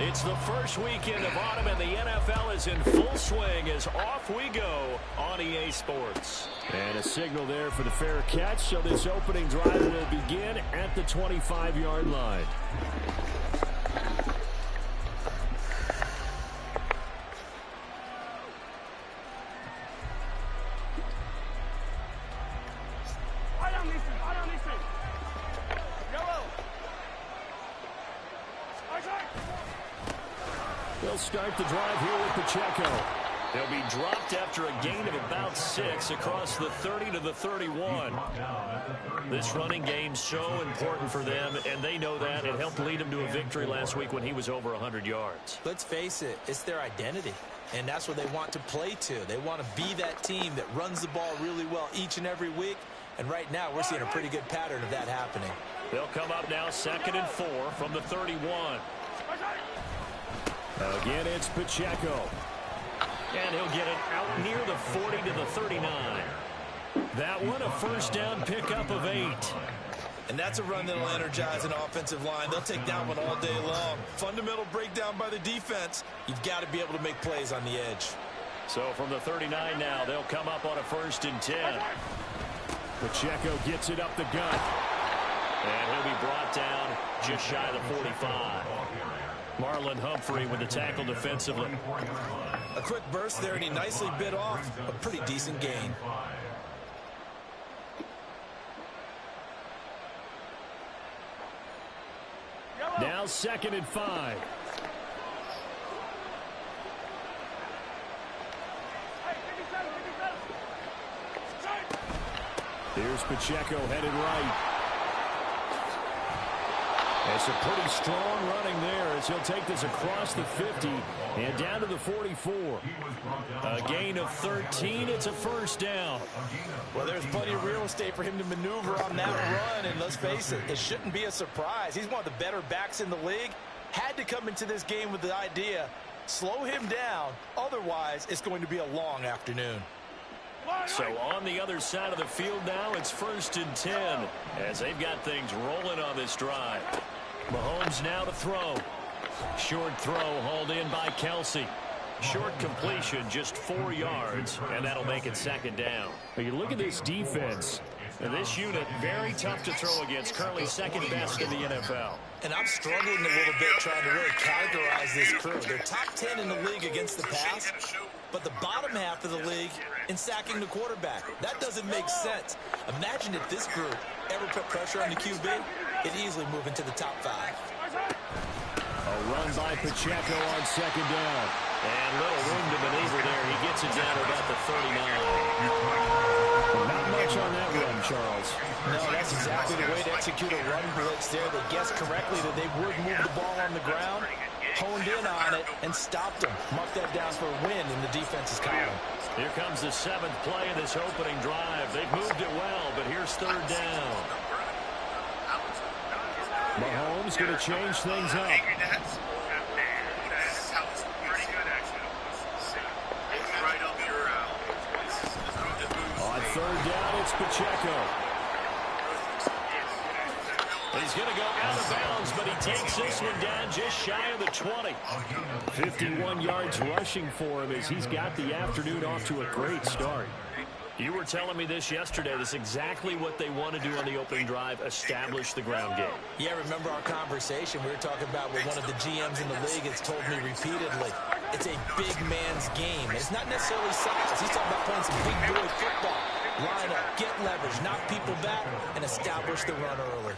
It's the first weekend of autumn, and the NFL is in full swing as off we go on EA Sports. And a signal there for the fair catch, so this opening drive will begin at the 25-yard line. They'll start the drive here with Pacheco. They'll be dropped after a gain of about 6 across the 30 to the 31. This running game's so important for them, and they know that. It helped lead them to a victory last week when he was over 100 yards. Let's face it, it's their identity, and that's what they want to play to. They want to be that team that runs the ball really well each and every week, and right now we're seeing a pretty good pattern of that happening. They'll come up now 2nd and 4 from the 31. Again, it's Pacheco. And he'll get it out near the 40 to the 39. That one, a first down pickup of 8. And that's a run that'll energize an offensive line. They'll take that one all day long. Fundamental breakdown by the defense. You've got to be able to make plays on the edge. So from the 39 now, they'll come up on a 1st and 10. Pacheco gets it up the gut. And he'll be brought down just shy of the 45. Marlon Humphrey with the tackle defensively. A quick burst there, and he nicely bit off a pretty decent gain. Now 2nd and 5. Here's Pacheco headed right. It's a pretty strong running there as he'll take this across the 50 and down to the 44. A gain of 13. It's a first down. Well, there's plenty of real estate for him to maneuver on that run, and let's face it, it shouldn't be a surprise. He's one of the better backs in the league. Had to come into this game with the idea, slow him down, otherwise it's going to be a long afternoon. So on the other side of the field now, it's 1st and 10 as they've got things rolling on this drive. Mahomes now to throw. Short throw hauled in by Kelsey. Short completion, just 4 yards, and that'll make it 2nd down. But you look at this defense. And this unit, very tough to throw against, currently 2nd best in the NFL. And I'm struggling a little bit trying to really categorize this crew. They're top 10 in the league against the pass, but the bottom half of the league in sacking the quarterback. That doesn't make sense. Imagine if this group ever put pressure on the QB, it'd easily move into the top 5. A run by Pacheco on 2nd down. And little room to maneuver there. He gets it down to about the 39. Not much on that run, Charles. No, that's exactly the way to execute a run blitz there. They guessed correctly that they would move the ball on the ground, honed in on it, and stopped them. Marked that down for a win in the defense's column. Here comes the 7th play of this opening drive. They've moved it well, but here's 3rd down. Mahomes going to change things up. On 3rd down, it's Pacheco. He's going to go out of bounds, but he takes this one down just shy of the 20. 51 yards rushing for him as he's got the afternoon off to a great start. You were telling me this yesterday. This is exactly what they want to do on the opening drive, establish the ground game. Yeah, remember our conversation we were talking about with one of the GMs in the league has told me repeatedly, it's a big man's game. It's not necessarily size. He's talking about playing some big boy football. Line up, get leverage, knock people back, and establish the run early.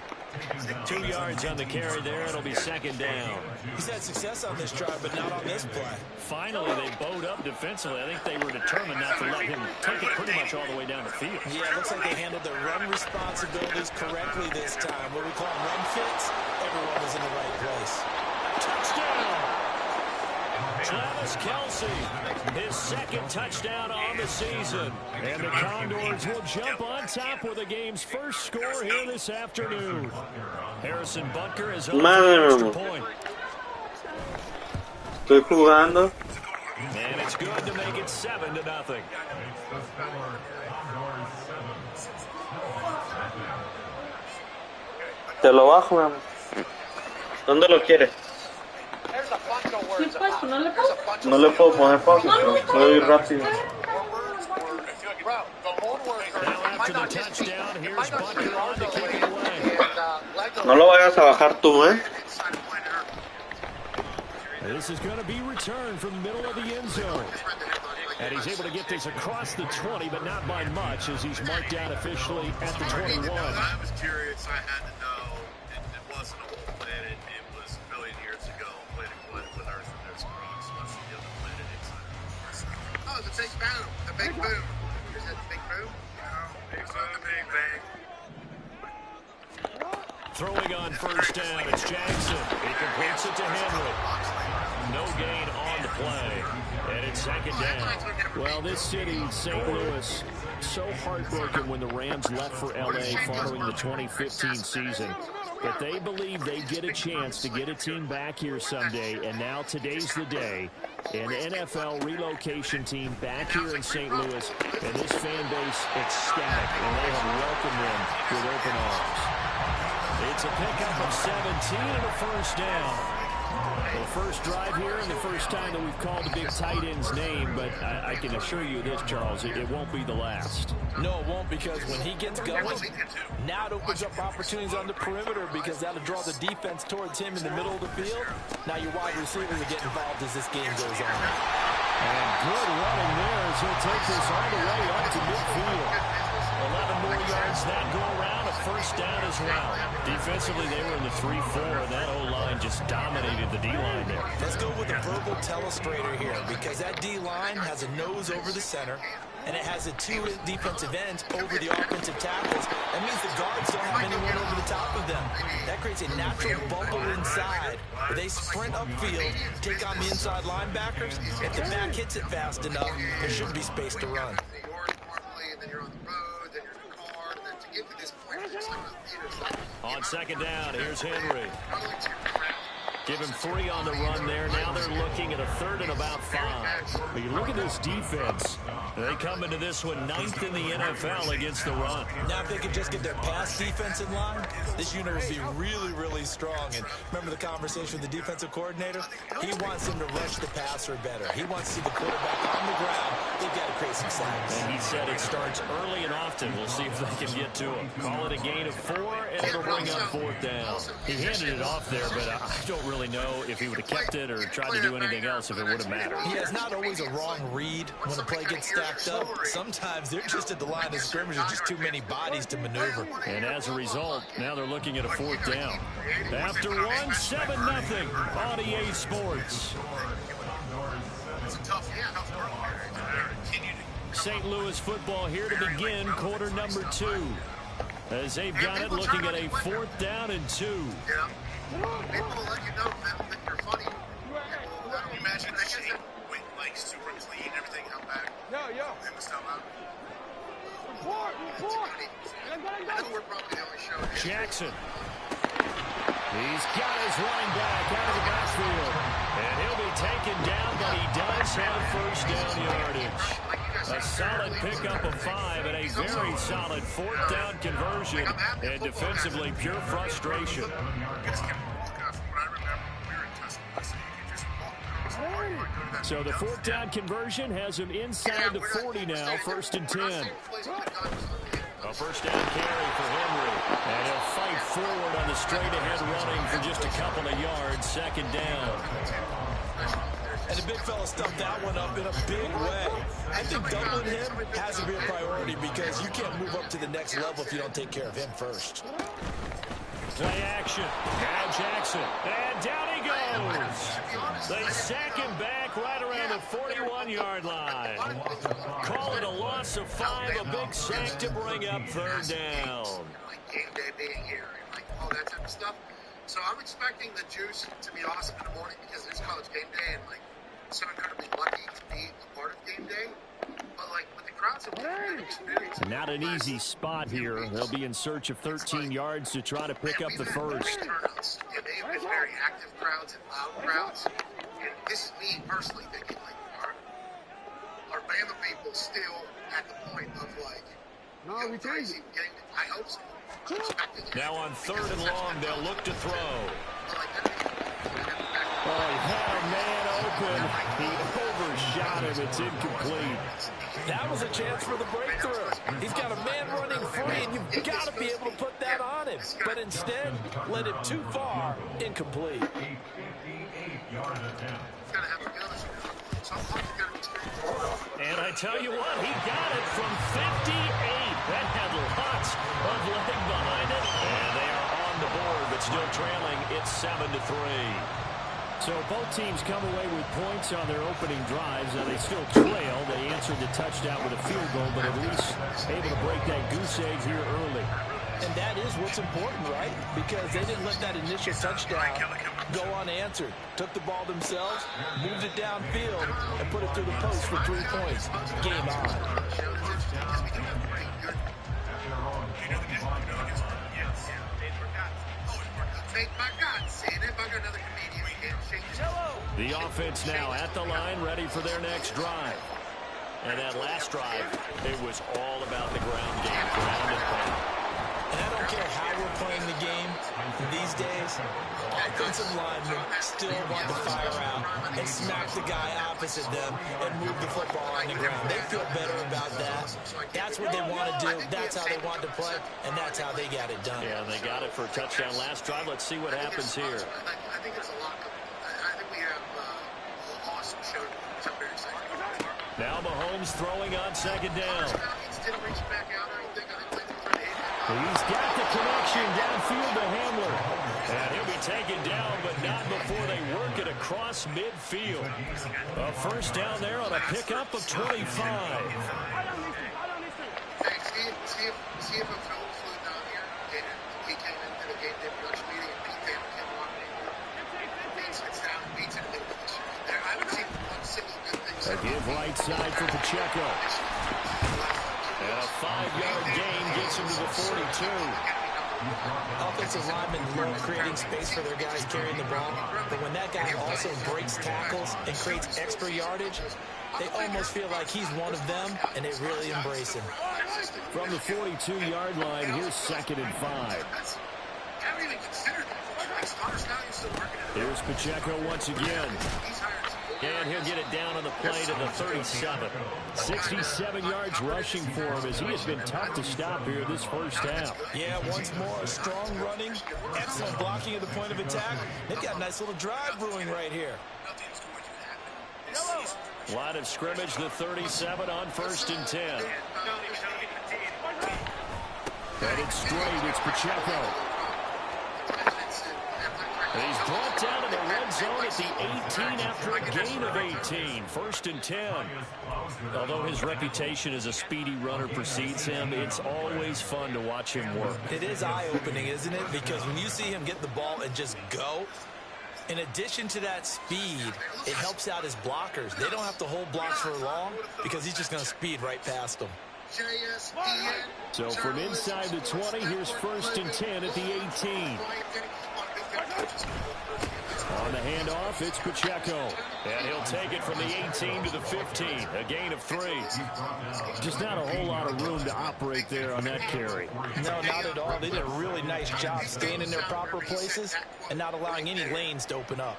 2 yards on the carry there. It'll be 2nd down. He's had success on this drive, but not on this play. Finally, they bowed up defensively. I think they were determined not to let him take it pretty much all the way down the field. Yeah, it looks like they handled their run responsibilities correctly this time. What we call run fits, everyone is in the right place. Touchdown! Travis Kelce, his 2nd touchdown on the season. And the Condors will jump on top with the game's first score here this afternoon. Harrison Butker is on the extra point. Estoy jugando. And it's good to make it 7-0. Te lo bajo, mi amor. ¿Dónde lo quieres? ¿Sí puedes ponerle pausa? No le puedo poner pausa, pero puedo ir rápido. Now after the touchdown, here's Butker on to kick it away. No lo vayas a bajar tú, This is going to be returned from the middle of the end zone. And he's able to get this across the 20, but not by much, as he's marked down officially at the 21. I was curious. I had to know. It wasn't a whole planet. It was a billion years ago. Played with Earth and there's rocks. What's the other planet inside? Oh, the Big Boom. The Big Boom. Is that the Big Boom? No, it's not the Big Bang. Throwing on first down, it's Jackson. He completes it to Henry. No gain on the play. And it's second down. Well, this city, St. Louis, so heartbroken when the Rams left for L.A. following the 2015 season. But they believe they get a chance to get a team back here someday. And now today's the day. An NFL relocation team back here in St. Louis. And this fan base ecstatic. And they have welcomed them with open arms. It's a pickup of 17 and a first down. The first drive here and the first time that we've called the big tight end's name, but I can assure you this, Charles, it won't be the last. No, it won't, because when he gets going, now it opens up opportunities on the perimeter, because that'll draw the defense towards him in the middle of the field. Now your wide receivers will get involved as this game goes on. And good running there as he'll take this all the way up to midfield. 11 more yards that go around, a first down as well. Defensively, they were in the 3-4, and that O-line just dominated the D-line there. Let's go with a verbal telestrator here, because that D-line has a nose over the center, and it has a two defensive ends over the offensive tackles. That means the guards don't have anyone over the top of them. That creates a natural bubble inside, where they sprint upfield, take on the inside linebackers. If the back hits it fast enough, there should be space to run. On second down, here's Henry. Give him 3 on the run there. Now they're looking at a third and about 5. But you look at this defense. They come into this one 9th in the NFL against the run. Now if they could just get their pass defense in line, this unit would be really, really strong. And remember the conversation with the defensive coordinator? He wants them to rush the passer better. He wants to see the quarterback on the ground. They've got to create some sacks. And he said it starts early and often. We'll see if they can get to him. Call it a gain of 4, and it'll bring up 4th down. He handed it off there, but I don't really know if he would have kept it or tried to do anything else if it would have mattered. He has not always a wrong read when a play gets stacked up. Sometimes they're just at the line of scrimmage. There's just too many bodies to maneuver. And as a result, now they're looking at a 4th down. After 1, 7-0 on EA Sports. St. Louis football here to begin quarter number 2. As they've got it, looking at a 4th down and 2. Yeah. People will let you know that you're funny. Imagine that shape with like super clean, everything out back. And the stuff out. I know we're probably the only show here. Jackson. He's got his running back out of the backfield. And he'll be taken down, but he does have first down yardage. A solid pickup of 5 and a very solid 4th down conversion. And defensively, pure frustration. So the 4th down conversion has him inside the 40 now, 1st and 10. A first down carry for Henry. And he'll fight forward on the straight-ahead running for just a couple of yards, 2nd down. And the big fella stuffed that one up in a big way. I think doubling him has to be a priority, because you can't move up to the next level if you don't take care of him first. Play action. Now Jackson. And down he goes. They sack him back right around the 41-yard line. Call it a loss of 5, a big sack to bring up 3rd down. Like game day being here and like all that type of stuff. So I'm expecting the juice to be awesome in the morning, because it's college game day, and like so incredibly lucky to be a part of game day. But like with the crowds, not an easy spot here. They'll be in search of 13 yards to try to pick up the first. Turnouts. And they have been very active crowds and loud crowds. And this is me personally thinking, like, are Bama people still at the point of like crazy getting? I hope so. Now on 3rd and long, they'll look to throw. Oh, he had a man open. He overshot him. It's incomplete. That was a chance for the breakthrough. He's got a man running free, and you've got to be able to put that on him. But instead, led him too far, incomplete. And I tell you what, he got it from 58. That had lots of leg behind it. And they are on the board, but still trailing. It's 7-3. So both teams come away with points on their opening drives. Now they still trail. They answered the touchdown with a field goal, but at least able to break that goose egg here early. And that is what's important, right? Because they didn't let that initial touchdown go unanswered. Took the ball themselves, moved it downfield, and put it through the post for 3 points. Game on. The offense now at the line, ready for their next drive. And that last drive, it was all about the ground game, ground and pound. And I don't care how we're playing the game these days, offensive linemen still want to fire out and smack the guy opposite them and move the football on the ground. They feel better about that. That's what they want to do. That's how they want to play, and that's how they got it done. Yeah, and they got it for a touchdown last drive. Let's see what happens here. I think there's a lot coming. I think we have an awesome show. So I'm very excited. Now Mahomes throwing on second down. He's got the connection downfield to Hamler. And he'll be taken down, but not before they work it across midfield. A first down there on a pickup of 25. See if a fellow flew down here and he came into the game day production meeting and Pete Taylor came walking in. Pete sits down and beats it a little bit. I haven't seen one single good thing. A give right side for Pacheco. And a 5-yard gain gets him to the 42. Offensive linemen love creating space for their guys carrying the ball, but when that guy also breaks tackles and creates extra yardage, they almost feel like he's one of them, and they really embrace him. From the 42-yard line, here's 2nd and 5. Here's Pacheco once again. And he'll get it down on the play to the 37. 67 yards rushing for him as he has been tough to stop here this first half. Yeah, once more, strong running, excellent blocking at the point of attack. They've got a nice little drive brewing right here. Line of scrimmage, the 37 on 1st and 10. Headed straight, it's Pacheco. He's brought down to the red zone at the 18 after a gain of 18. 1st and 10. Although his reputation as a speedy runner precedes him, it's always fun to watch him work. It is eye-opening, isn't it? Because when you see him get the ball and just go, in addition to that speed, it helps out his blockers. They don't have to hold blocks for long because he's just going to speed right past them. So from inside the 20, here's 1st and 10 at the 18. On the handoff, it's Pacheco. And he'll take it from the 18 to the 15. A gain of 3. Just not a whole lot of room to operate there on that carry. No, not at all. They did a really nice job staying in their proper places and not allowing any lanes to open up.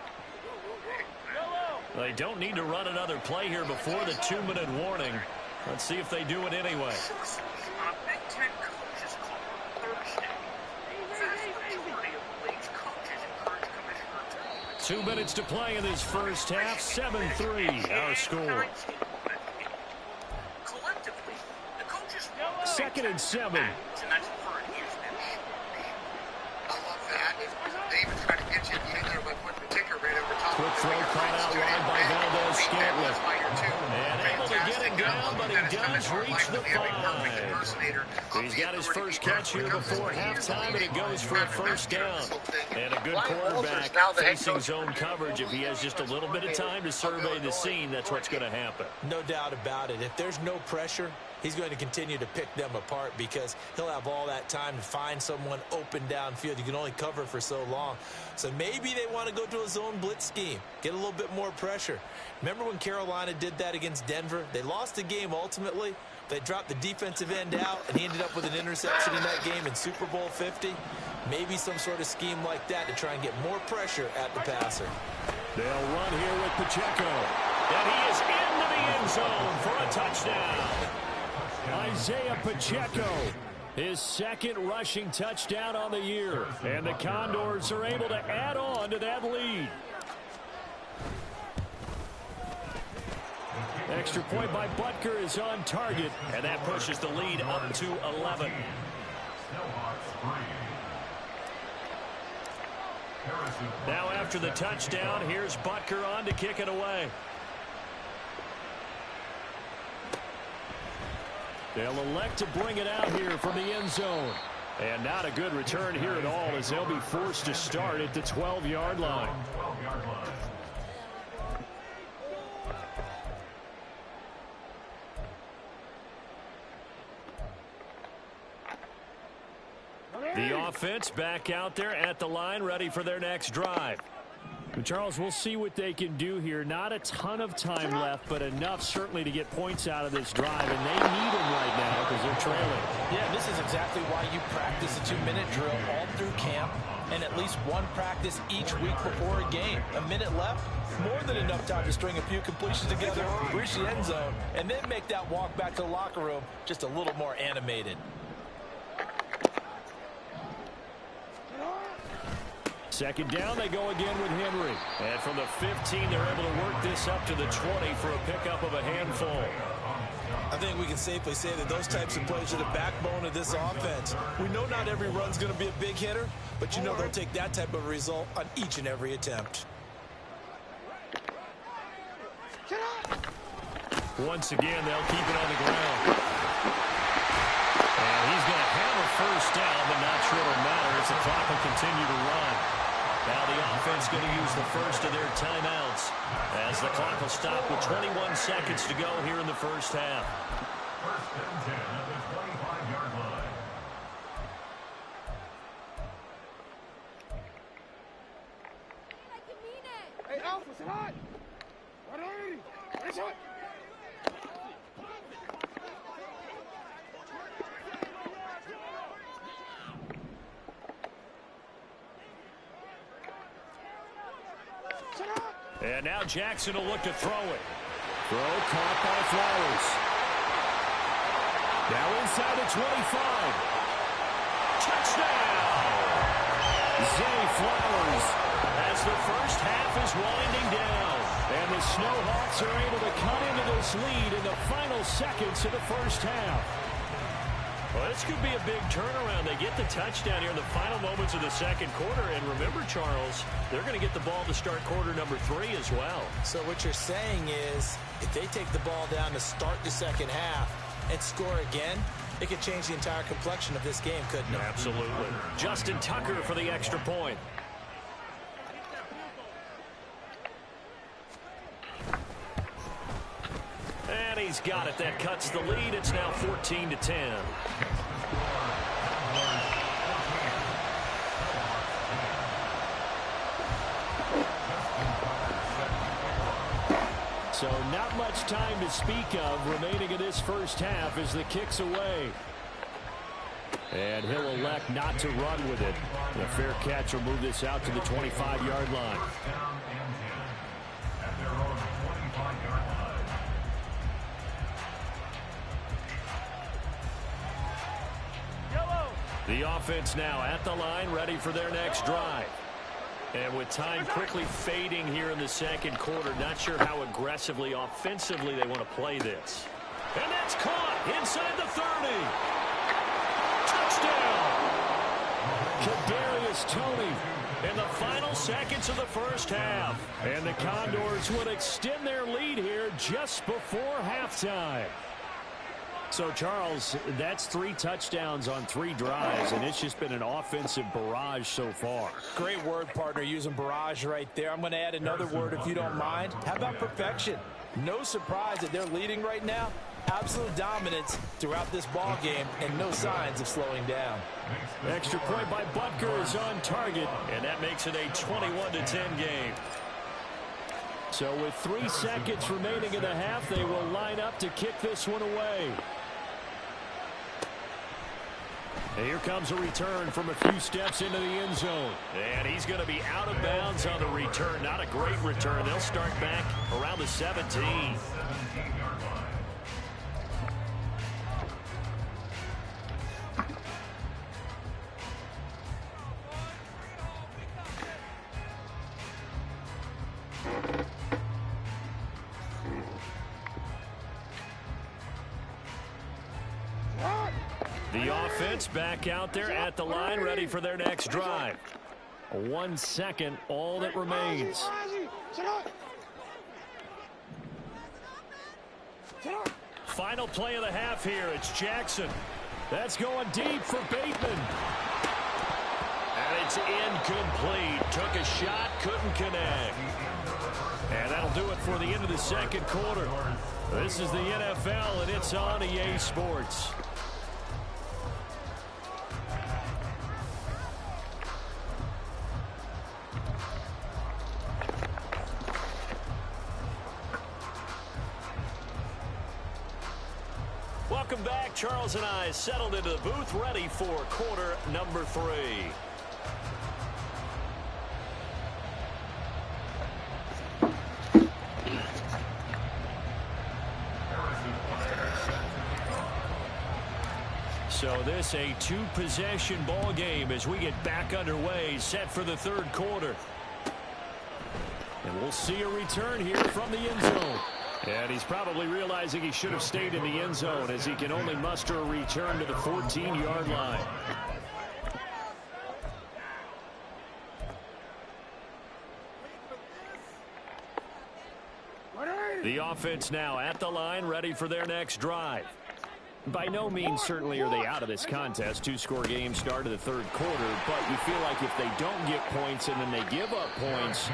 They don't need to run another play here before the 2-minute warning. Let's see if they do it anyway. 2 minutes to play in this first half. 7-3, our score. 2nd and 7. I love that. They even try to get you in there by putting the ticker right over top. Quick throw caught out wide by Valdez-Scantling. And able to get him down, but he does reach the 5. He's got his first catch here before halftime, and it goes for a first down. And a good quarterback facing zone coverage. If he has just a little bit of time to survey the scene, that's what's going to happen. No doubt about it. If there's no pressure, he's going to continue to pick them apart because he'll have all that time to find someone open downfield. You can only cover for so long. So maybe they want to go to a zone blitz scheme, get a little bit more pressure. Remember when Carolina did that against Denver? They lost the game ultimately, They dropped the defensive end out, and he ended up with an interception in that game in Super Bowl 50. Maybe some sort of scheme like that to try and get more pressure at the passer. They'll run here with Pacheco. And he is into the end zone for a touchdown. Isaiah Pacheco, his second rushing touchdown on the year. And the Condors are able to add on to that lead. Extra point by Butker is on target, and that pushes the lead up to 11. Now after the touchdown, here's Butker on to kick it away. They'll elect to bring it out here from the end zone. And not a good return here at all, as they'll be forced to start at the 12-yard line. The offense back out there at the line, ready for their next drive. Charles, we'll see what they can do here. Not a ton of time left, but enough certainly to get points out of this drive, and they need them right now because they're trailing. Yeah, this is exactly why you practice a 2-minute drill all through camp and at least one practice each week before a game. A minute left, more than enough time to string a few completions together, reach the end zone, and then make that walk back to the locker room just a little more animated. Second down, they go again with Henry. And from the 15, they're able to work this up to the 20 for a pickup of a handful. I think we can safely say that those types of plays are the backbone of this offense. We know not every run's going to be a big hitter, but you know they'll take that type of result on each and every attempt. Once again, they'll keep it on the ground. And he's going to have a first down, but not sure it'll matter as the clock will continue to run. Now the offense going to use the first of their timeouts as the clock will stop with 21 seconds to go here in the first half. First and 10 at the 25-yard line. Hey, Alpha, sit hot. That's it. And now Jackson will look to throw it. Throw caught by Flowers. Now inside the 25. Touchdown! Zay Flowers as the first half is winding down. And the Snowhawks are able to cut into this lead in the final seconds of the first half. Well, this could be a big turnaround. They get the touchdown here in the final moments of the second quarter. And remember, Charles, they're going to get the ball to start quarter number 3 as well. So what you're saying is if they take the ball down to start the second half and score again, it could change the entire complexion of this game, couldn't it? Absolutely. Justin Tucker for the extra point. And he's got it. That cuts the lead. It's now 14-10. So not much time to speak of remaining in this first half as the kick's away. And he'll elect not to run with it. And a fair catch will move this out to the 25-yard line. The offense now at the line, ready for their next drive. And with time quickly fading here in the second quarter, not sure how aggressively, offensively they want to play this. And that's caught inside the 30. Touchdown! Kadarius Toney in the final seconds of the first half. And the Condors would extend their lead here just before halftime. So, Charles, that's 3 touchdowns on 3 drives, and it's just been an offensive barrage so far. Great word, partner, using barrage right there. I'm going to add another word if you don't mind. How about perfection? No surprise that they're leading right now. Absolute dominance throughout this ball game and no signs of slowing down. Extra point by Butker is on target, and that makes it a 21-10 game. So with 3 seconds remaining in the half, they will line up to kick this one away. And here comes a return from a few steps into the end zone. And he's going to be out of bounds on the return. Not a great return. They'll start back around the 17. The offense back out there at the line, ready for their next drive. 1 second, all that remains. Final play of the half here. It's Jackson. That's going deep for Bateman. And it's incomplete. Took a shot, couldn't connect. And that'll do it for the end of the second quarter. This is the NFL, and it's on EA Sports. Welcome back. Charles and I settled into the booth, ready for quarter number 3. So this a 2-possession ball game as we get back underway, set for the third quarter. And we'll see a return here from the end zone. And he's probably realizing he should have stayed in the end zone as he can only muster a return to the 14-yard line. The offense now at the line, ready for their next drive. By no means certainly are they out of this contest. 2-score game start of the third quarter, but you feel like if they don't get points and then they give up points,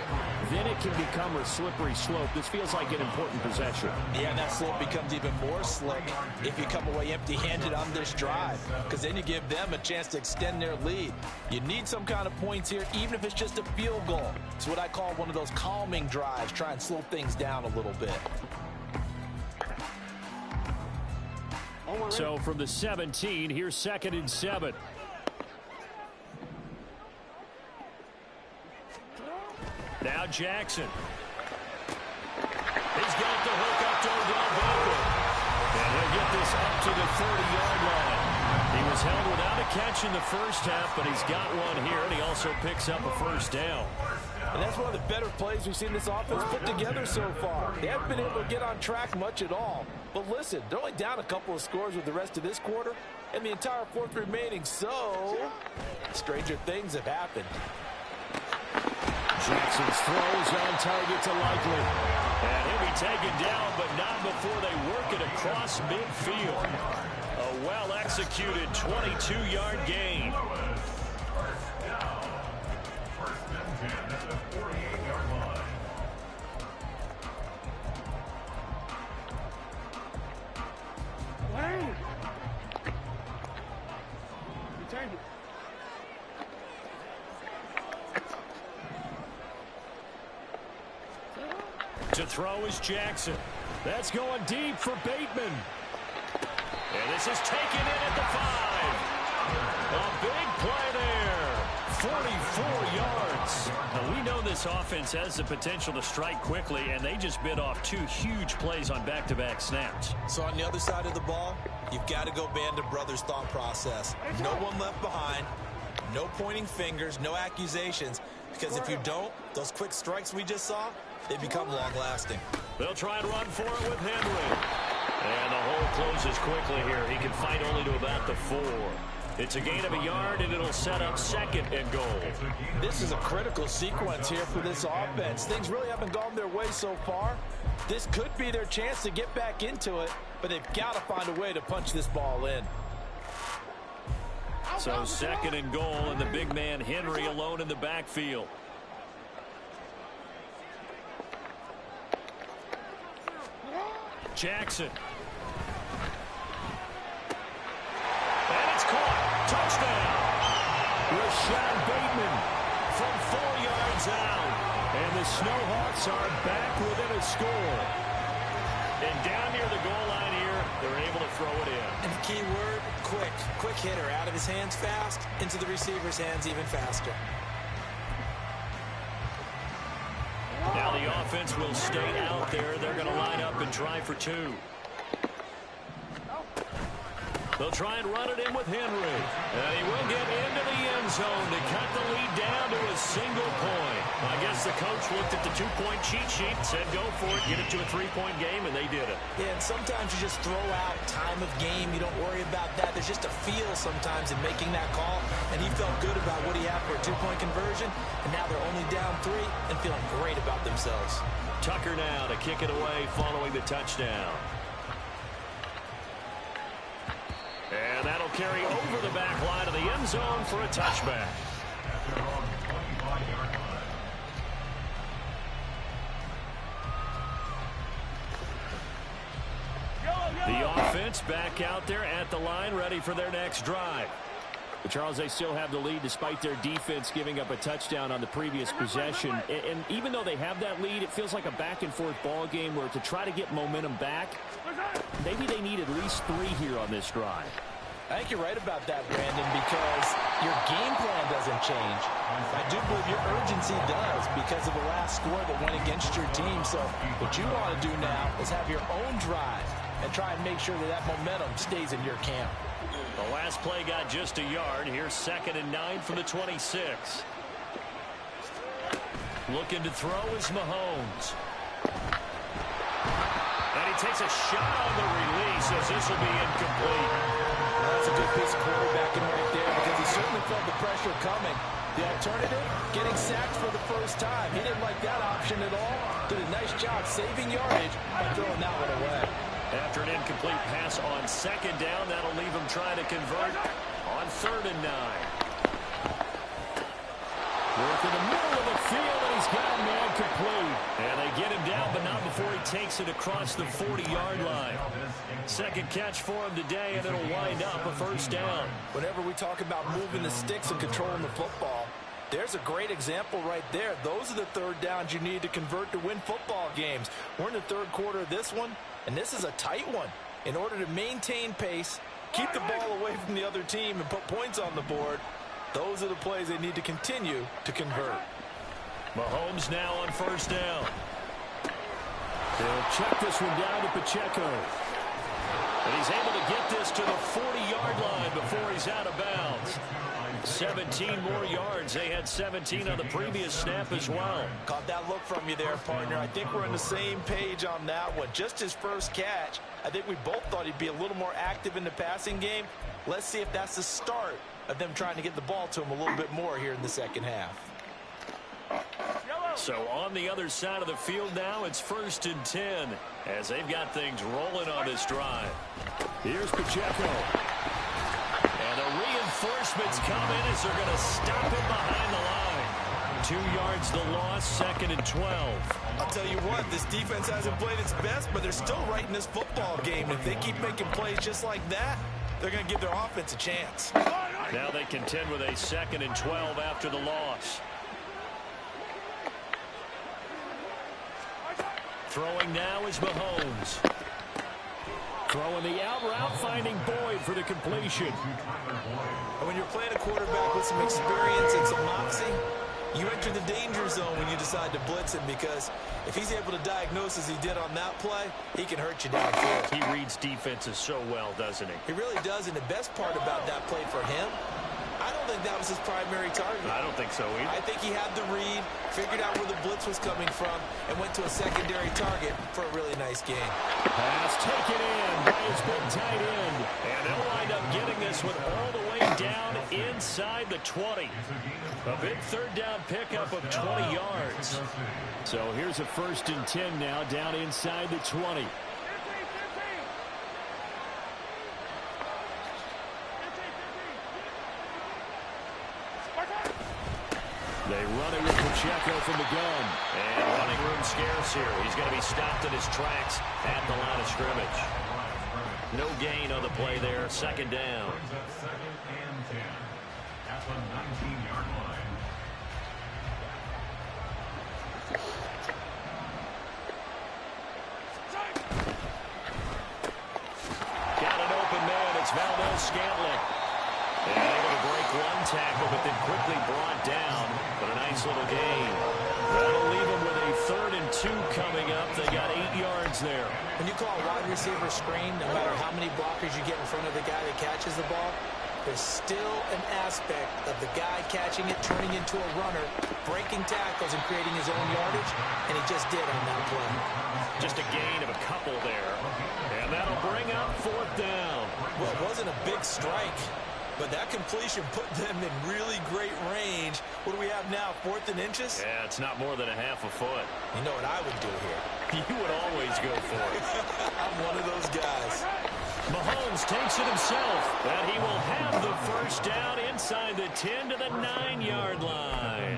then it can become a slippery slope. This feels like an important possession. Yeah, and that slope becomes even more slick if you come away empty-handed on this drive, because then you give them a chance to extend their lead. You need some kind of points here, even if it's just a field goal. It's what I call one of those calming drives, try and slow things down a little bit. So from the 17, here's 2nd and 7. Now Jackson. He's got the hook up to Odell Beckham. And he'll get this up to the 30-yard line. He was held without a catch in the first half, but he's got one here, and he also picks up a first down. And that's one of the better plays we've seen this offense put together so far. They haven't been able to get on track much at all. But listen, they're only down a couple of scores with the rest of this quarter and the entire fourth remaining, so stranger things have happened. Jackson's throws on target to Likely. And he'll be taken down, but not before they work it across midfield. A well-executed 22-yard gain. To throw is Jackson. That's going deep for Bateman. And this is taken in at the 5. A big play there. 44 yards. Now, we know this offense has the potential to strike quickly, and they just bit off 2 huge plays on back-to-back snaps. So on the other side of the ball, you've got to go band of brothers thought process. No one left behind. No pointing fingers, no accusations. Because if you don't, those quick strikes we just saw, they become long-lasting. They'll try and run for it with Henry. And the hole closes quickly here. He can fight only to about the 4. It's a gain of a yard, and it'll set up 2nd and goal. This is a critical sequence here for this offense. Things really haven't gone their way so far. This could be their chance to get back into it, but they've got to find a way to punch this ball in. So 2nd and goal, and the big man Henry alone in the backfield. Jackson. And it's caught. Touchdown. Rashad Bateman from 4 yards out. And the Snowhawks are back within a score. And down near the goal line here, they're able to throw it in. And the key word, quick. Quick hitter. Out of his hands fast, into the receiver's hands even faster. Now the offense will stay out there. They're going to line up and try for two. They'll try and run it in with Henry. And he will get into the end zone to cut the lead down to a single point. I guess the coach looked at the two-point cheat sheet, said go for it, get it to a three-point game, and they did it. Yeah, and sometimes you just throw out time of game. You don't worry about that. There's just a feel sometimes in making that call, and he felt good about what he had for a two-point conversion, and now they're only down 3 and feeling great about themselves. Tucker now to kick it away following the touchdown. And that'll carry over the back line of the end zone for a touchback. The offense back out there at the line, ready for their next drive. But Charles, they still have the lead despite their defense giving up a touchdown on the previous possession. And even though they have that lead, it feels like a back-and-forth ball game where to try to get momentum back, maybe they need at least 3 here on this drive. I think you're right about that, Brandon, because your game plan doesn't change. I do believe your urgency does because of the last score that went against your team. So what you want to do now is have your own drive and try and make sure that that momentum stays in your camp. The last play got just a yard. Here's 2nd and 9 from the 26. Looking to throw is Mahomes. And he takes a shot on the release as this will be incomplete. That's a good piece of quarterbacking right there because he certainly felt the pressure coming. The alternative, getting sacked for the first time. He didn't like that option at all. Did a nice job saving yardage by throwing that one away. After an incomplete pass on 2nd down, that'll leave him trying to convert on 3rd and 9. Work in the middle of the field, and he's got a man complete. And they get him down, but not before he takes it across the 40-yard line. 2nd catch for him today, and it'll wind up a 1st down. Whenever we talk about moving the sticks and controlling the football, there's a great example right there. Those are the 3rd downs you need to convert to win football games. We're in the 3rd quarter of this one, and this is a tight one. In order to maintain pace, keep the ball away from the other team, and put points on the board, those are the plays they need to continue to convert. Mahomes now on 1st down. They'll check this one down to Pacheco. And he's able to get this to the 40-yard line before he's out of bounds. 17 more yards. They had 17 on the previous snap as well. Caught that look from you there, partner. I think we're on the same page on that one. Just his first catch. I think we both thought he'd be a little more active in the passing game. Let's see if that's the start of them trying to get the ball to him a little bit more here in the 2nd half. So on the other side of the field now, it's 1st and 10 as they've got things rolling on this drive. Here's Pacheco. And the reinforcements come in as they're going to stop him behind the line. 2 yards the loss, 2nd and 12. I'll tell you what, this defense hasn't played its best, but they're still right in this football game. If they keep making plays just like that, they're going to give their offense a chance. Now they contend with a 2nd and 12 after the loss. Throwing now is Mahomes. Throwing the out route, finding Boyd for the completion. And when you're playing a quarterback with some experience and some moxie, you enter the danger zone when you decide to blitz him, because if he's able to diagnose as he did on that play, he can hurt you downfield. He reads defenses so well, doesn't he? He really does, and the best part about that play for him, I don't think that was his primary target. I don't think so either. I think he had the read, figured out where the blitz was coming from, and went to a secondary target for a really nice game. Pass taken in by his big tight end. And they'll wind up getting this one all the way down inside the 20. A big 3rd down pickup of 20 yards. So here's a 1st and 10 now down inside the 20. They run it with Pacheco from the gun. And running room scarce here. He's going to be stopped in his tracks at the line of scrimmage. No gain on the play there. 2nd down. 2nd and 10 at the 19-yard line. one tackle, but then quickly brought down. But a nice little gain. That'll leave them with a 3rd and 2 coming up. They got 8 yards there. When you call a wide receiver screen, no matter how many blockers you get in front of the guy that catches the ball, there's still an aspect of the guy catching it, turning into a runner, breaking tackles and creating his own yardage, and he just did on that play. Just a gain of a couple there. And that'll bring up 4th down. Well, it wasn't a big strike, but that completion put them in really great range. What do we have now, 4th and inches? Yeah, it's not more than a half a foot. You know what I would do here? You would always go for it. I'm one of those guys. Mahomes takes it himself, and he will have the 1st down inside the 10 to the 9-yard line.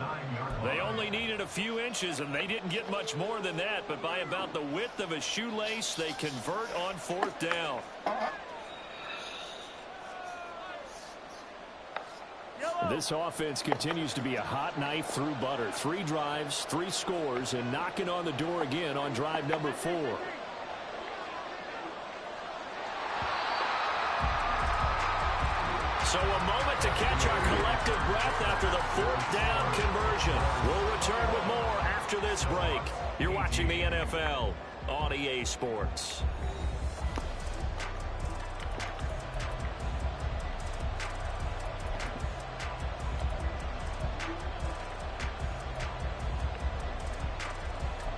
They only needed a few inches, and they didn't get much more than that, but by about the width of a shoelace, they convert on 4th down. This offense continues to be a hot knife through butter. 3 drives, 3 scores, and knocking on the door again on drive number 4. So a moment to catch our collective breath after the 4th down conversion. We'll return with more after this break. You're watching the NFL on EA Sports.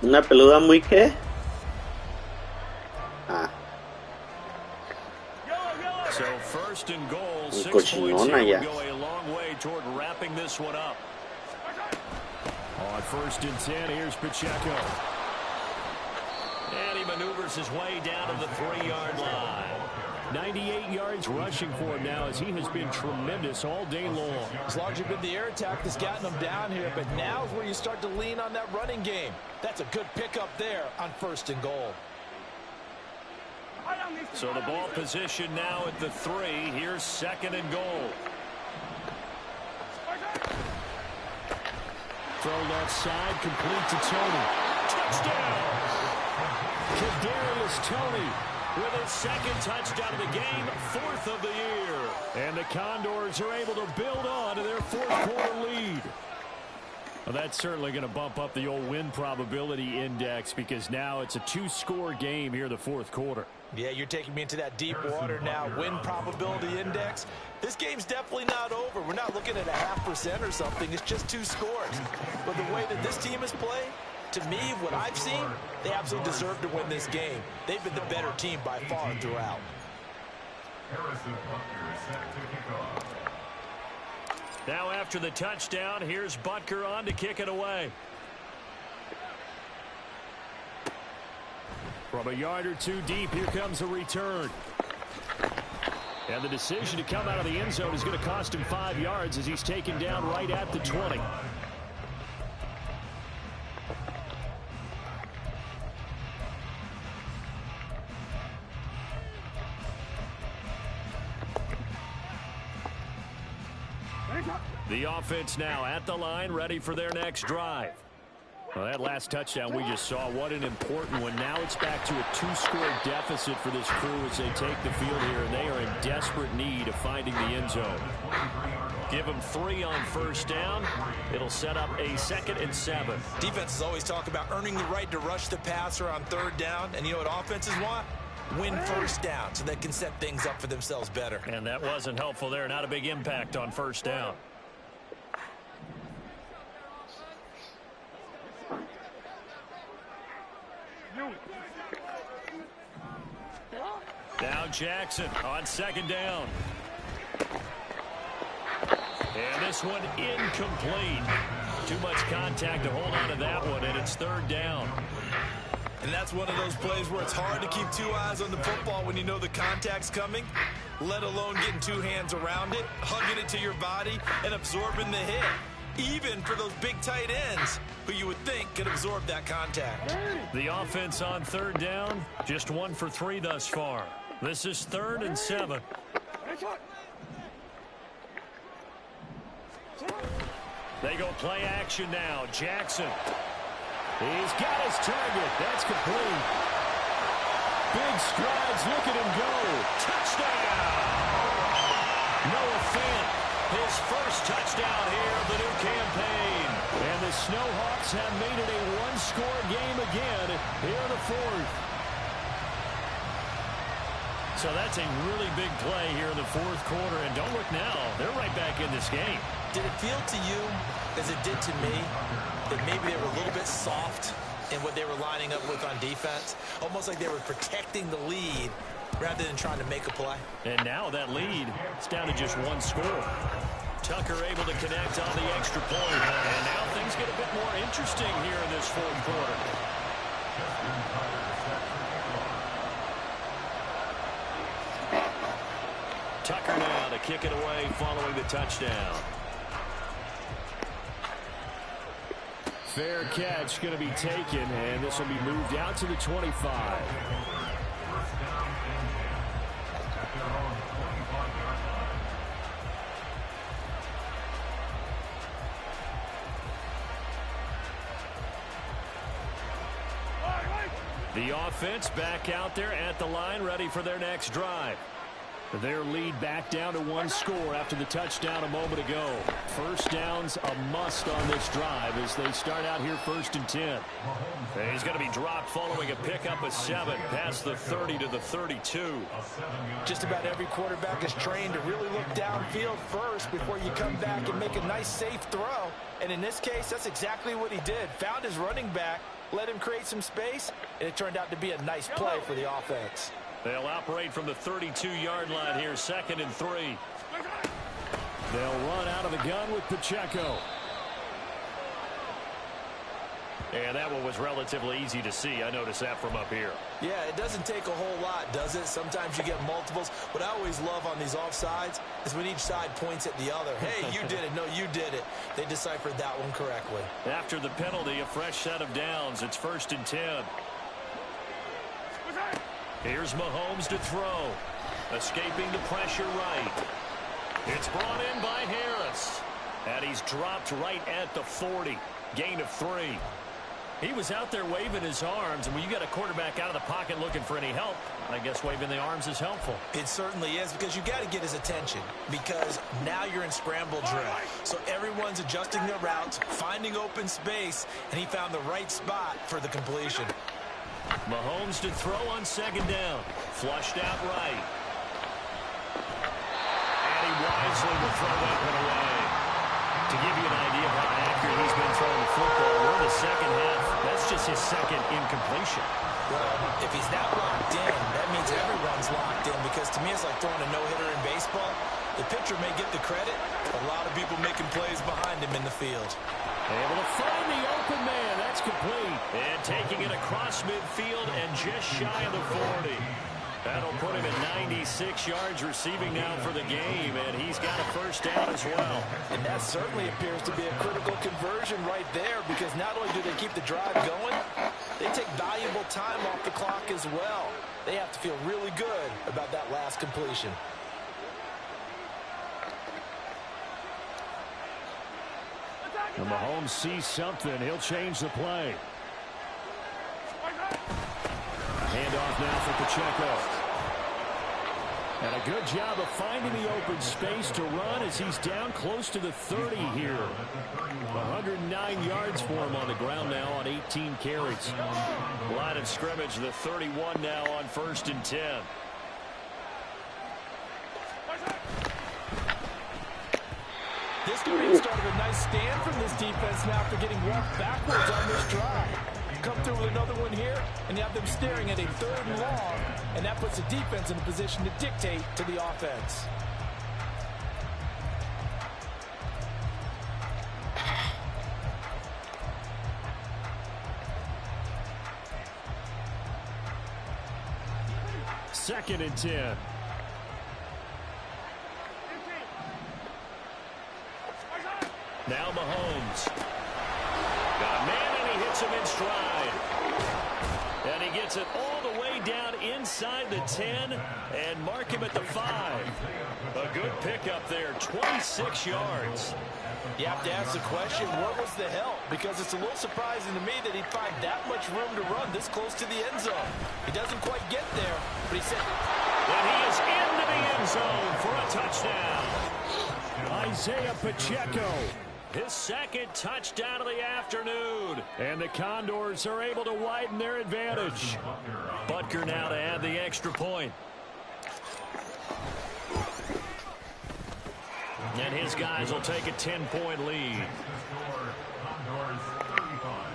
Una peluda muy qué? Ah. So 1st and goal, 6 cochinona points here ya. will go a long way toward wrapping this one up. On 1st and 10, here's Pacheco. And he maneuvers his way down to the 3-yard line. 98 yards rushing for him now as he has been tremendous all day long. It's largely been the air attack that's gotten them down here, but now is where you start to lean on that running game. That's a good pickup there on 1st and goal. So the ball position now at the 3. Here's 2nd and goal. Throw left side, complete to Tony. Touchdown! Kadarius Toney with his 2nd touchdown of the game, 4th of the year. And the Condors are able to build on to their 4th quarter lead. Well, that's certainly going to bump up the old win probability index because now it's a 2-score game here in the 4th quarter. Yeah, you're taking me into that deep water now. Win probability index. This game's definitely not over. We're not looking at a 0.5% or something. It's just 2 scores. But the way that this team has played, to me, what I've seen, they absolutely deserve to win this game. They've been the better team by far throughout. Now after the touchdown, here's Butker on to kick it away. From a yard or 2 deep, here comes a return. And the decision to come out of the end zone is going to cost him 5 yards as he's taken down right at the 20. The offense now at the line, ready for their next drive. Well, that last touchdown we just saw, what an important one. Now it's back to a 2-score deficit for this crew as they take the field here, and they are in desperate need of finding the end zone. Give them 3 on 1st down. It'll set up a 2nd and 7. Defenses always talk about earning the right to rush the passer on 3rd down, and you know what offenses want? Win 1st down so they can set things up for themselves better. And that wasn't helpful there. Not a big impact on 1st down. Now Jackson on 2nd down. And this one incomplete. Too much contact to hold on to that one, and it's 3rd down. And that's one of those plays where it's hard to keep 2 eyes on the football when you know the contact's coming, let alone getting 2 hands around it, hugging it to your body, and absorbing the hit. Even for those big tight ends who you would think could absorb that contact. The offense on 3rd down, just 1 for 3 thus far. This is 3rd and 7. They go play action now. Jackson. He's got his target. That's complete. Big strides. Look at him go. Touchdown. Noah Fant His first touchdown here of the new campaign. And the Snowhawks have made it a one-score game again here in the fourth. So that's a really big play here in the fourth quarter. And don't look now. They're right back in this game. Did it feel to you, as it did to me, that maybe they were a little bit soft in what they were lining up with on defense? Almost like they were protecting the lead rather than trying to make a play. And now that lead is down to just one score. Tucker able to connect on the extra point. And now things get a bit more interesting here in this fourth quarter. Tucker now to kick it away following the touchdown. Fair catch going to be taken, and this will be moved out to the 25. The offense back out there at the line, ready for their next drive. Their lead back down to one score after the touchdown a moment ago. First down's a must on this drive as they start out here 1st and 10. And he's going to be dropped following a pickup of 7 past the 30 to the 32. Just about every quarterback is trained to really look downfield first before you come back and make a nice safe throw. And in this case, that's exactly what he did. Found his running back, let him create some space, and it turned out to be a nice play for the offense. They'll operate from the 32-yard line here, 2nd and 3. They'll run out of the gun with Pacheco. And that one was relatively easy to see. I noticed that from up here. Yeah, it doesn't take a whole lot, does it? Sometimes you get multiples. What I always love on these offsides is when each side points at the other. Hey, you did it. No, you did it. They deciphered that one correctly. After the penalty, a fresh set of downs. It's 1st and 10. Here's Mahomes to throw. Escaping the pressure right. It's brought in by Harris. And he's dropped right at the 40. Gain of 3. He was out there waving his arms, and when you got a quarterback out of the pocket looking for any help, I guess waving the arms is helpful. It certainly is, because you got to get his attention, because now you're in scramble drill. So everyone's adjusting their routes, finding open space, and he found the right spot for the completion. Mahomes to throw on 2nd down. Flushed out right. And he wisely will throw that one away. To give you an idea of how accurate he's been throwing the football, we're in the second half. That's just his 2nd incompletion. Well, if he's that locked in, that means everyone's locked in, because to me it's like throwing a no-hitter in baseball. The pitcher may get the credit, but a lot of people making plays behind him in the field. Able to find the open man. That's complete. And taking it across midfield and just shy of the 40. That'll put him at 96 yards receiving now for the game, and he's got a first down as well. And that certainly appears to be a critical conversion right there, because not only do they keep the drive going, they take valuable time off the clock as well. They have to feel really good about that last completion. And Mahomes sees something. He'll change the play. Handoff now for Pacheco. And a good job of finding the open space to run as he's down close to the 30 here. 109 yards for him on the ground now on 18 carries. Line of scrimmage, the 31 now on 1st and 10. This could be the start of a nice stand from this defense now after getting walked backwards on this drive. Come through with another one here, and you have them staring at a 3rd and long, and that puts the defense in a position to dictate to the offense. Second and 10. Now Mahomes. Got a man, and he hits him in stride. And he gets it all the way down inside the 10 and mark him at the 5. A good pickup there, 26 yards. You have to ask the question, what was the help? Because it's a little surprising to me that he'd find that much room to run this close to the end zone. He doesn't quite get there, but he said... And he is into the end zone for a touchdown. I Isaiah Pacheco. His second touchdown of the afternoon. And the Condors are able to widen their advantage. Butker now to add the extra point. And his guys will take a 10-point lead. Condors 35.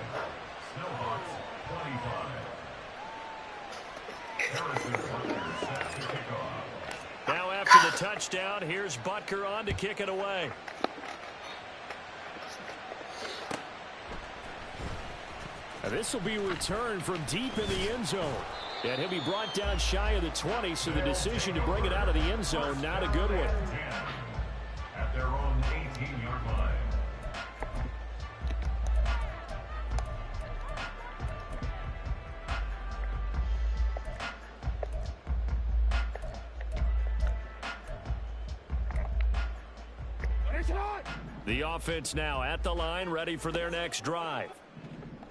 Snowhawks 25. Harrison Butker set to kick off. Now after the touchdown, here's Butker on to kick it away. This will be returned from deep in the end zone. And he'll be brought down shy of the 20, so the decision to bring it out of the end zone, not a good one. At their own 18-yard line. The offense now at the line, ready for their next drive.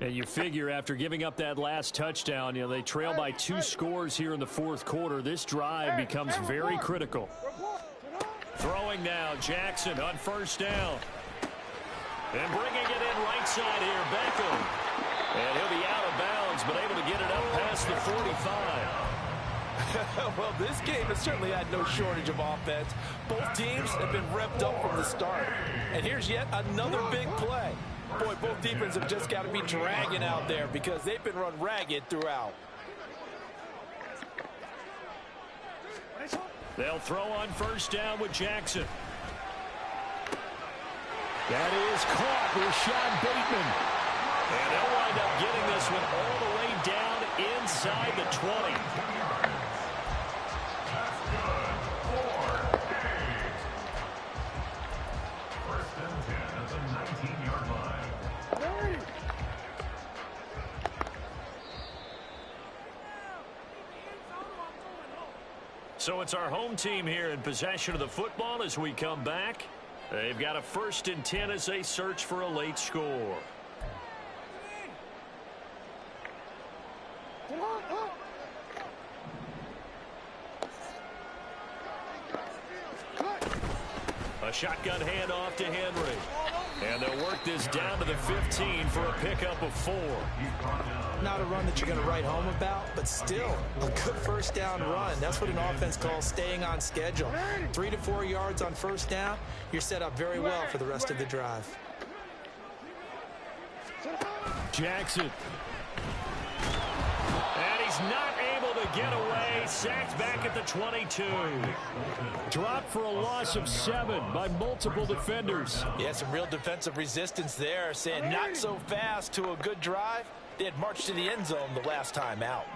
And you figure after giving up that last touchdown, they trail by 2 scores here in the fourth quarter. This drive becomes very critical. Throwing now, Jackson on first down. And bringing it in right side here, Beckham. And he'll be out of bounds, but able to get it up past the 45. Well, this game has certainly had no shortage of offense. Both teams have been revved up from the start. And here's yet another big play. Boy, both defenses have just got to be dragging out there because they've been run ragged throughout. They'll throw on first down with Jackson. That is caught, Rashad Bateman. And they'll wind up getting this one all the way down inside the 20. First and 10 at the 19-yard line. So it's our home team here in possession of the football as we come back. They've got a first and 10 as they search for a late score. A shotgun handoff to Henry. And they'll work this down to the 15 for a pickup of 4. Not a run that you're going to write home about, but still a good first down run. That's what an offense calls staying on schedule. 3 to 4 yards on first down, you're set up very well for the rest of the drive. Jackson. And he's not able to get away. Sacked back at the 22. Dropped for a loss of 7 by multiple defenders. Yeah, some real defensive resistance there, saying not so fast to a good drive. They had marched to the end zone the last time out.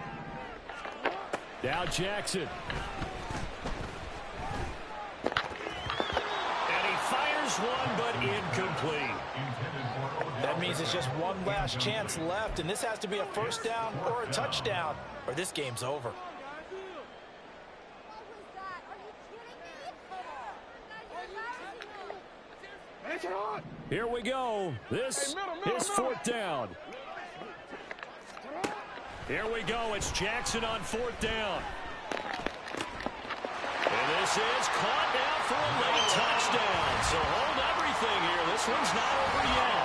Now Jackson. And he fires one, but incomplete. That means it's just one last chance left, and this has to be a first down or a touchdown, or this game's over. Here we go. This is fourth down. Here we go. It's Jackson on fourth down. And this is caught down for a late touchdown. So hold everything here. This one's not over yet.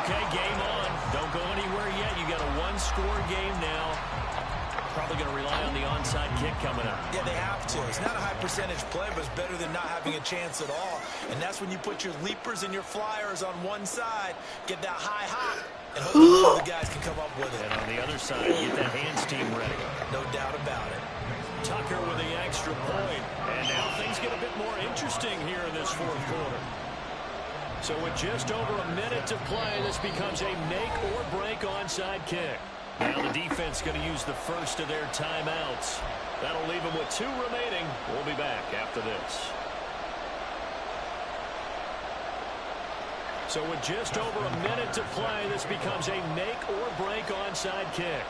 Okay, game on. Don't go anywhere yet. You got a one-score game now. Probably going to rely on the onside kick coming up. Yeah, they have to. It's not a high percentage play, but it's better than not having a chance at all. And that's when you put your leapers and your flyers on one side, get that high hop, and hopefully the guys can come up with it. And on the other side, get that hands team ready. No doubt about it. Tucker with the extra point. And now things get a bit more interesting here in this fourth quarter. So with just over a minute to play, this becomes a make or break onside kick. Now the defense going to use the first of their timeouts. That'll leave them with 2 remaining. We'll be back after this. So with just over a minute to play, this becomes a make or break onside kick.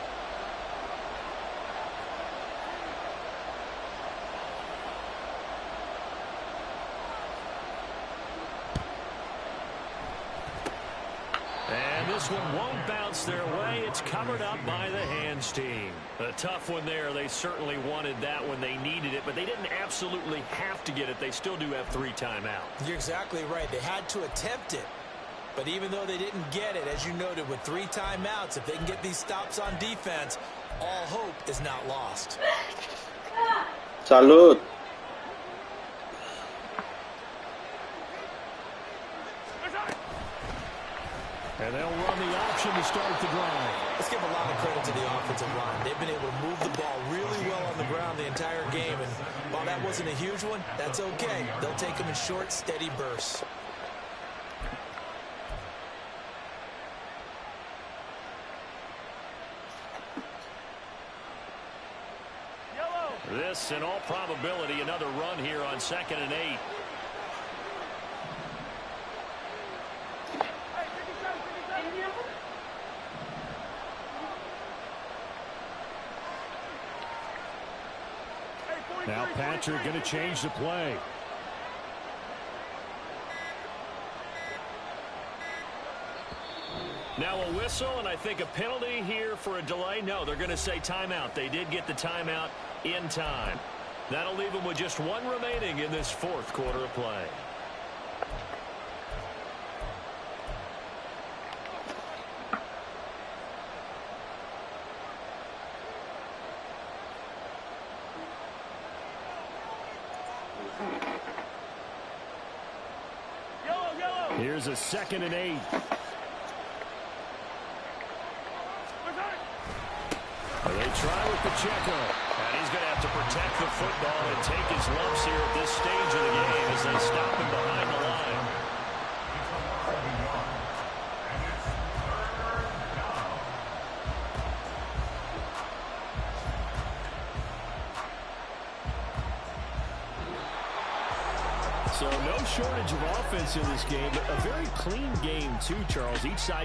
This one won't bounce their way. It's covered up by the hands team. A tough one there. They certainly wanted that when they needed it, but they didn't absolutely have to get it. They still do have 3 timeouts. You're exactly right. They had to attempt it. But even though they didn't get it, as you noted, with 3 timeouts, if they can get these stops on defense, all hope is not lost. Salud. And they'll run the option to start the drive. Let's give a lot of credit to the offensive line. They've been able to move the ball really well on the ground the entire game. And while that wasn't a huge one, that's okay. They'll take them in short, steady bursts. This, in all probability, another run here on 2nd and 8. Now Patrick going to change the play. Now a whistle, and I think a penalty here for a delay. No, they're going to say timeout. They did get the timeout in time. That'll leave them with just 1 remaining in this 4th quarter of play. Here's a 2nd and 8. They try with Pacheco. And he's going to have to protect the football and take his lumps here at this stage of the game as they stop him behind the line. So no shortage of offense in this game, but a very clean game too, Charles. Each side